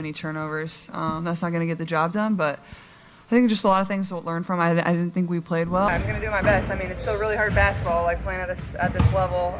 any turnovers. That's not going to get the job done, but I think just a lot of things to learn from. I didn't think we played well. I'm going to do my best. I mean, it's still really hard basketball, like playing at this level.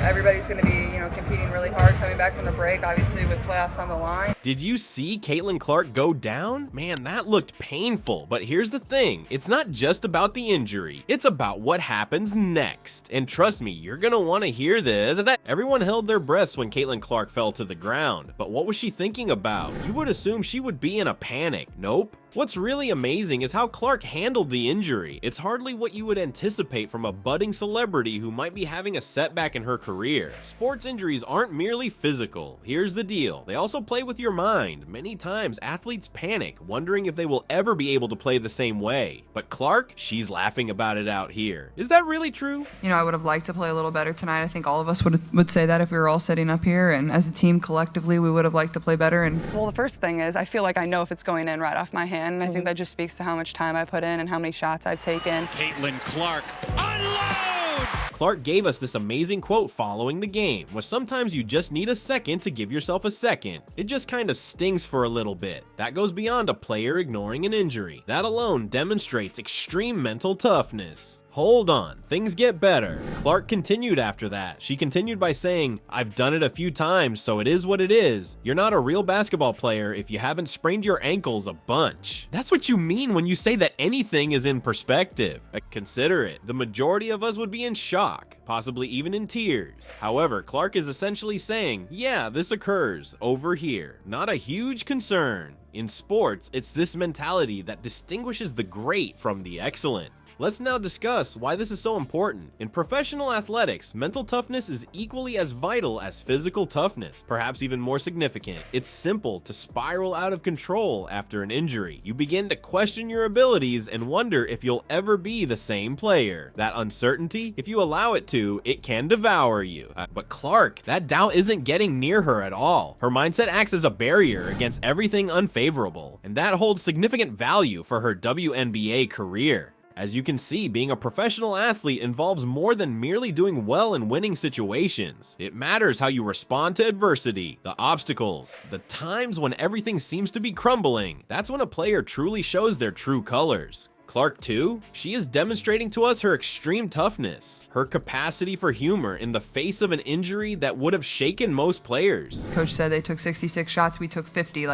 Everybody's going to be, competing really hard coming back from the break, obviously with playoffs on the line. Did you see Caitlin Clark go down? Man, that looked painful. But here's the thing. It's not just about the injury. It's about what happens next. And trust me, you're going to want to hear this. Everyone held their breaths when Caitlin Clark fell to the ground. But what was she thinking about? You would assume she would be in a panic. Nope. What's really amazing is how Clark handled the injury. It's hardly what you would anticipate from a budding celebrity who might be having a setback in her career. Sports injuries aren't merely physical. Here's the deal. They also play with your mind. Many times, athletes panic, wondering if they will ever be able to play the same way. But Clark, she's laughing about it out here. Is that really true? I would have liked to play a little better tonight. I think all of us would say that if we were all sitting up here, and as a team collectively, we would have liked to play better. Well, the first thing is I feel like I know if it's going in right off my hand. And I think that just speaks to how much time I put in and how many shots I've taken. Caitlin Clark unloads! Clark gave us this amazing quote following the game, where sometimes you just need a second to give yourself a second. It just kind of stings for a little bit. That goes beyond a player ignoring an injury. That alone demonstrates extreme mental toughness. Hold on, things get better. Clark continued after that. She continued by saying, "I've done it a few times, so it is what it is. You're not a real basketball player if you haven't sprained your ankles a bunch." That's what you mean when you say that anything is in perspective. Consider it. The majority of us would be in shock, possibly even in tears. However, Clark is essentially saying, yeah, this occurs over here. Not a huge concern. In sports, it's this mentality that distinguishes the great from the excellent. Let's now discuss why this is so important. In professional athletics, mental toughness is equally as vital as physical toughness, perhaps even more significant. It's simple to spiral out of control after an injury. You begin to question your abilities and wonder if you'll ever be the same player. That uncertainty, if you allow it to, it can devour you. But Clark, that doubt isn't getting near her at all. Her mindset acts as a barrier against everything unfavorable, and that holds significant value for her WNBA career. As you can see, being a professional athlete involves more than merely doing well in winning situations. It matters how you respond to adversity, the obstacles, the times when everything seems to be crumbling. That's when a player truly shows their true colors. Clark too? She is demonstrating to us her extreme toughness, her capacity for humor in the face of an injury that would have shaken most players. Coach said they took 66 shots, we took 50.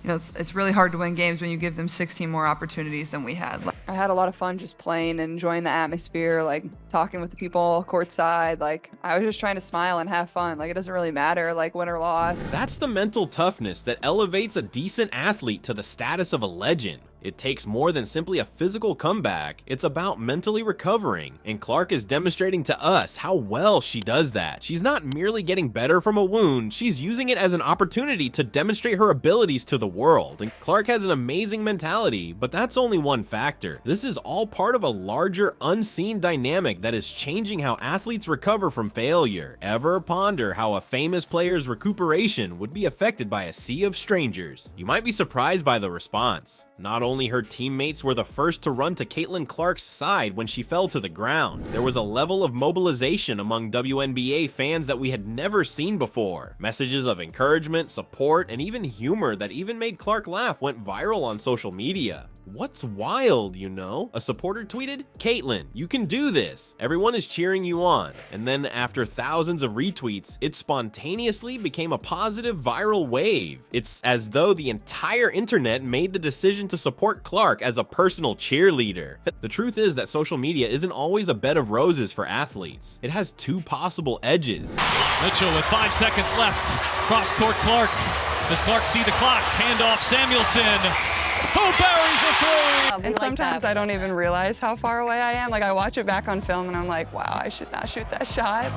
It's really hard to win games when you give them 16 more opportunities than we had. I had a lot of fun just playing and enjoying the atmosphere, talking with the people courtside. I was just trying to smile and have fun. It doesn't really matter, win or loss. That's the mental toughness that elevates a decent athlete to the status of a legend. It takes more than simply a physical comeback. It's about mentally recovering, and Clark is demonstrating to us how well she does that. She's not merely getting better from a wound, she's using it as an opportunity to demonstrate her abilities to the world. And Clark has an amazing mentality, but that's only one factor. This is all part of a larger, unseen dynamic that is changing how athletes recover from failure. Ever ponder how a famous player's recuperation would be affected by a sea of strangers? You might be surprised by the response. Not only her teammates were the first to run to Caitlin Clark's side when she fell to the ground, there was a level of mobilization among WNBA fans that we had never seen before. Messages of encouragement, support, and even humor that even made Clark laugh went viral on social media. What's wild, a supporter tweeted, "Caitlin, you can do this. Everyone is cheering you on." And then after thousands of retweets, it spontaneously became a positive viral wave. It's as though the entire internet made the decision to support Clark as a personal cheerleader. The truth is that social media isn't always a bed of roses for athletes. It has two possible edges. Mitchell with 5 seconds left. Cross court Clark. Does Clark see the clock? Handoff Samuelson. Who buries a three? And sometimes I don't even realize how far away I am. I watch it back on film and I'm like, wow, I should not shoot that shot.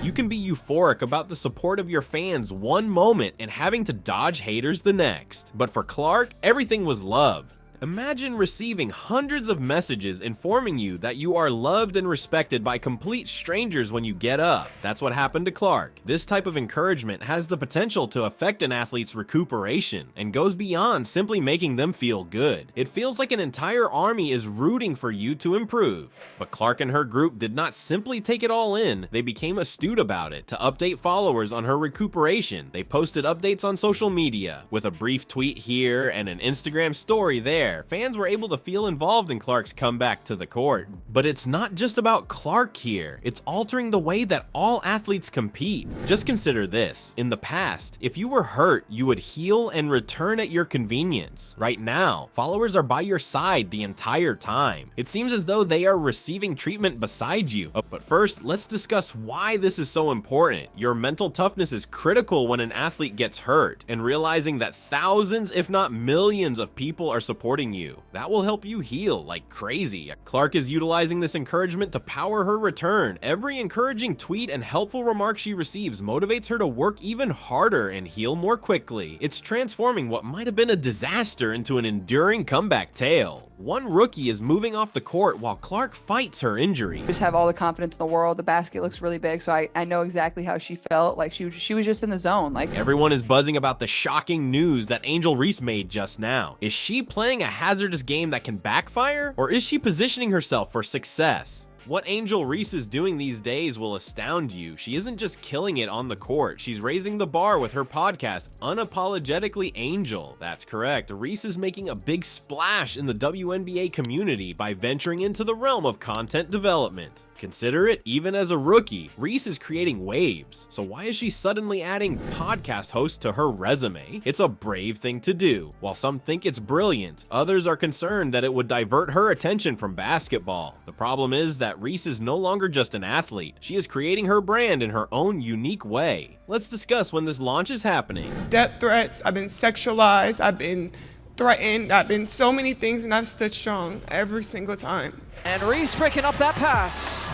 You can be euphoric about the support of your fans one moment and having to dodge haters the next. But for Clark, everything was love. Imagine receiving hundreds of messages informing you that you are loved and respected by complete strangers when you get up. That's what happened to Clark. This type of encouragement has the potential to affect an athlete's recuperation and goes beyond simply making them feel good. It feels like an entire army is rooting for you to improve. But Clark and her group did not simply take it all in, they became astute about it. To update followers on her recuperation, they posted updates on social media. With a brief tweet here and an Instagram story there, fans were able to feel involved in Clark's comeback to the court. But it's not just about Clark here, it's altering the way that all athletes compete. Just consider this. In the past, if you were hurt, you would heal and return at your convenience. Right now, followers are by your side the entire time. It seems as though they are receiving treatment beside you. But first, let's discuss why this is so important. Your mental toughness is critical when an athlete gets hurt, and realizing that thousands, if not millions of people are supporting you. That will help you heal like crazy. Clark is utilizing this encouragement to power her return. Every encouraging tweet and helpful remark she receives motivates her to work even harder and heal more quickly. It's transforming what might have been a disaster into an enduring comeback tale. One rookie is moving off the court while Clark fights her injury. Just have all the confidence in the world. The basket looks really big, so I know exactly how she felt. Like she was just in the zone. Like everyone is buzzing about the shocking news that Angel Reese made just now. Is she playing a hazardous game that can backfire, or is she positioning herself for success? What Angel Reese is doing these days will astound you. She isn't just killing it on the court, she's raising the bar with her podcast, Unapologetically Angel. That's correct, Reese is making a big splash in the WNBA community by venturing into the realm of content development. Consider it, even as a rookie, Reese is creating waves. So why is she suddenly adding podcast hosts to her resume? It's a brave thing to do. While some think it's brilliant, others are concerned that it would divert her attention from basketball. The problem is that Reese is no longer just an athlete. She is creating her brand in her own unique way. Let's discuss when this launch is happening. Death threats, I've been sexualized, I've been threatened, I've been so many things, and I've stood strong every single time. And Reese breaking up that pass.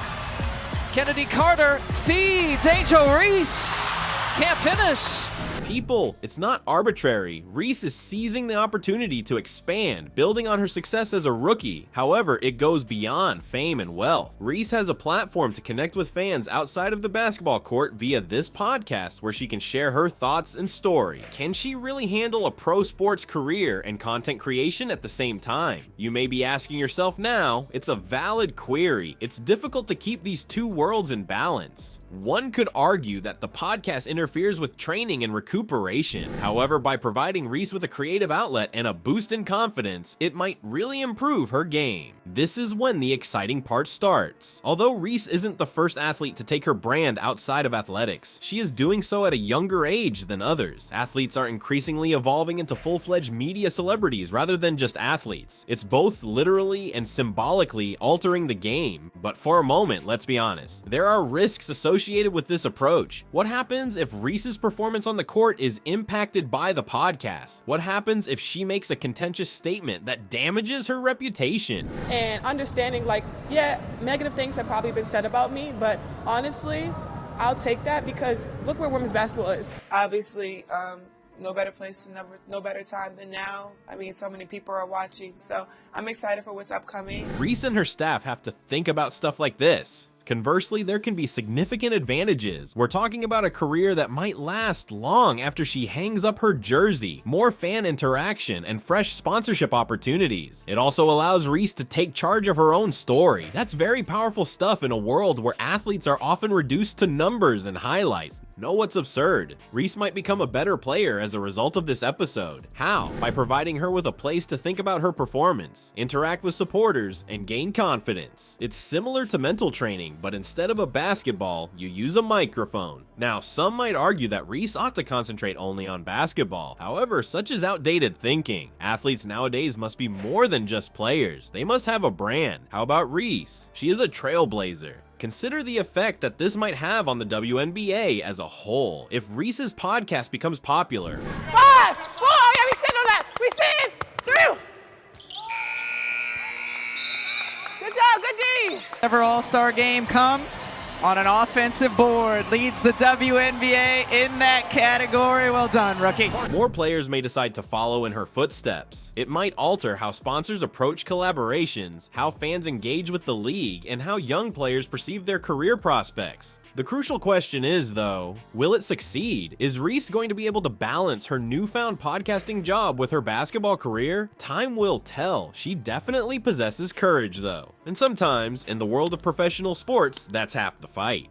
Kennedy Carter feeds Angel Reese. Can't finish. People, it's not arbitrary. Reese is seizing the opportunity to expand, building on her success as a rookie. However, it goes beyond fame and wealth. Reese has a platform to connect with fans outside of the basketball court via this podcast where she can share her thoughts and story. Can she really handle a pro sports career and content creation at the same time? You may be asking yourself now. It's a valid query. It's difficult to keep these two worlds in balance. One could argue that the podcast interferes with training and recuperation. However, by providing Reese with a creative outlet and a boost in confidence, it might really improve her game. This is when the exciting part starts. Although Reese isn't the first athlete to take her brand outside of athletics, she is doing so at a younger age than others. Athletes are increasingly evolving into full-fledged media celebrities rather than just athletes. It's both literally and symbolically altering the game. But for a moment, let's be honest, there are risks associated with this approach. What happens if Reese's performance on the court is impacted by the podcast? What happens if she makes a contentious statement that damages her reputation? And understanding, like, yeah, negative things have probably been said about me, but honestly, I'll take that because look where women's basketball is. Obviously, no better place, no better time than now. I mean, so many people are watching, so I'm excited for what's upcoming. Reese and her staff have to think about stuff like this. Conversely, there can be significant advantages. We're talking about a career that might last long after she hangs up her jersey, more fan interaction, and fresh sponsorship opportunities. It also allows Reese to take charge of her own story. That's very powerful stuff in a world where athletes are often reduced to numbers and highlights. Know what's absurd? Reese might become a better player as a result of this episode. How? By providing her with a place to think about her performance, interact with supporters, and gain confidence. It's similar to mental training, but instead of a basketball, you use a microphone. Now, some might argue that Reese ought to concentrate only on basketball. However, such is outdated thinking. Athletes nowadays must be more than just players. They must have a brand. How about Reese? She is a trailblazer. Consider the effect that this might have on the WNBA as a whole. If Reese's podcast becomes popular, 5, 4, yeah, we sitting on that. We sitting 3. Good job, good D. Ever All-Star game come, on an offensive board, leads the WNBA in that category. Well done, rookie. More players may decide to follow in her footsteps. It might alter how sponsors approach collaborations, how fans engage with the league, and how young players perceive their career prospects. The crucial question is, though, will it succeed? Is Reese going to be able to balance her newfound podcasting job with her basketball career? Time will tell. She definitely possesses courage, though. And sometimes, in the world of professional sports, that's half the fight.